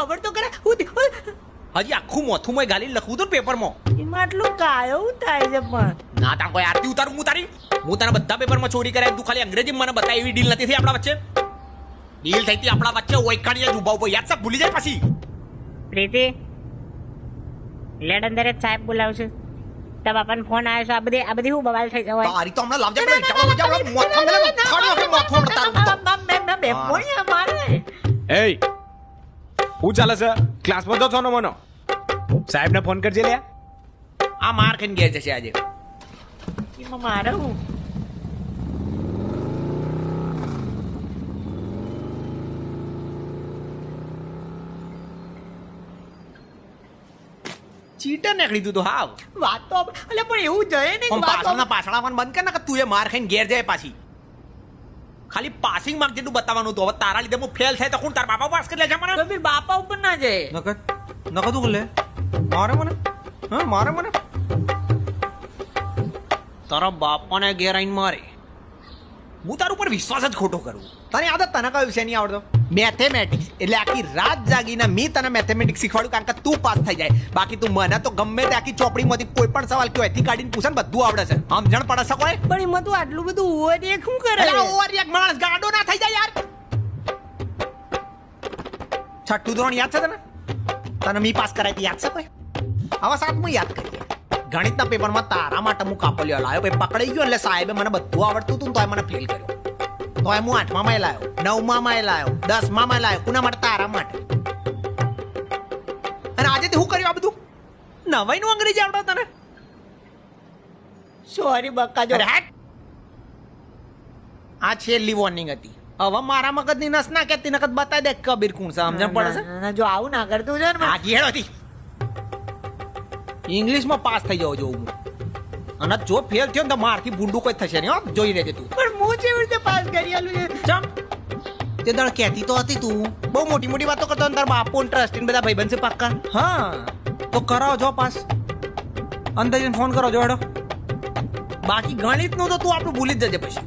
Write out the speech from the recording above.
ખબર તો કરે હજી આખું મોથું ગાલી લખવું તો પેપરમાં. એમાં આટલું કાયું થાય છે પણ ના તા કોઈ આરતી ઉતારું હું તારી. હું તારા બધા પેપરમાં ચોરી કર્યા, તું ખાલી અંગ્રેજી મને બતા. એવી ડીલ નથી થઈ આપણા વચ્ચે. ડીલ થઈ હતી આપણા વચ્ચે ઓયકાણીએ જ ઉભા ઉભા. યાદ છે? ભૂલી જાય પછી. પ્રીતિ લેડ અંદર જ સાહેબ બોલાવશે. તારા બાપાનો ફોન આવ્યો છે. આ બધી હું બવાલ થઈ જવાય. તારી તો હમણાં લાવજે પેલો વિચારો મોથું મેલે ખાડો કે મોથું તારું. બે પોણી મારે એય હું ચાલે છે? ક્લાસમાં તો છો ને મનો સાહેબને ફોન કરજે લે. આ માર ખાઈને ઘેર જશે આજે. એમાં મારે હું ચીટર નીકળી તું તો હાવ. વાત તો એટલે પણ એવું જય નહીં પણ પાછળના પાછળામાં બંધ કર ને કે તું એ માર ખાઈને ઘેર જાય પાછી. ખાલી પાસિંગ માર્ક જેટલું બતાવવાનું તો. હવે તારા લીધે હું ફેલ થાય તો કોણ તારા બાપા પાસ કરી લે છે મને? તો ફિર બાપા ઉપર ના જાય. નકર તું લે મારે મને. હા મારે મને તારા બાપાને ઘેર આવીને મારે. હું તારા ઉપર વિશ્વાસ જ ખોટો કરું. તને આદત તને કયો વિષય નહીં આવડતો? મેથેમેટિક્સ. એટલે આખી રાત જાગીને મેં તને મેથેમેટિક્સ શીખવાડ્યું કારણ કે તું પાસ થઈ જાય. બાકી તું મને તો ગમે તે આખી ચોપડીમાંથી કોઈ પણ સવાલ કયો એથી કાઢીને પૂછે ને બધું આવડે છે. સમજણ પડે છે કોઈ? પણ એમાં તું આટલું બધું ઓવર શું કરે? ઓવર એક માણસ ગાડો ના થઈ જાય યાર. છઠ્ઠું ધોરણ યાદ છે તને? તને મી પાસ કરાવી યાદ છે કોઈ? હવે સાતમું યાદ કરીએ. ગણિતના પેપરમાં તારા માટે હું કાપલિયો લાવ્યો. પછી પકડાઈ ગયો એટલે સાહેબે મને બધું આવડતું હતું તોય મને ફેલ કર્યો. તોય હું 8માં લાવ્યો, 9માં લાવ્યો, 10માં લાવ્યો. કોના માટે? તારા માટે. અને આજે તે શું કર્યું આ બધું? નવાઈનું અંગ્રેજી આવડે તને? સોરી બક્કા જો આ છેલ્લી વોર્નિંગ હતી. હવે મારા મગજની નસ ના કેતી નકદ બતાવી દે કબીર કોણ છે. સમજણ પડે છે? જો આવું ના કરતું છે ને આ ઘેડો હતી. ઇંગ્લિશમાં પાસ થઈ જવો જોઉં હું. અને જો ફેલ થયો ને તો મારથી ભૂંડું કોઈ થશે નહીં. હો જોઈ લેજે તું. પણ હું કેવી રીતે પાસ કરી આલું છે? ચમ તે દળ કહેતી તો હતી તું. બહુ મોટી મોટી વાતો કરતો તારા બાપુ ટ્રસ્ટી બધા ભાઈબંધ છે પાક્કા. હા તો કરાવો જો પાસ. અંદર જઈને ફોન કરો જો હેડો. બાકી ગણિતનું તો તું આપણું ભૂલી જ જજે પછી.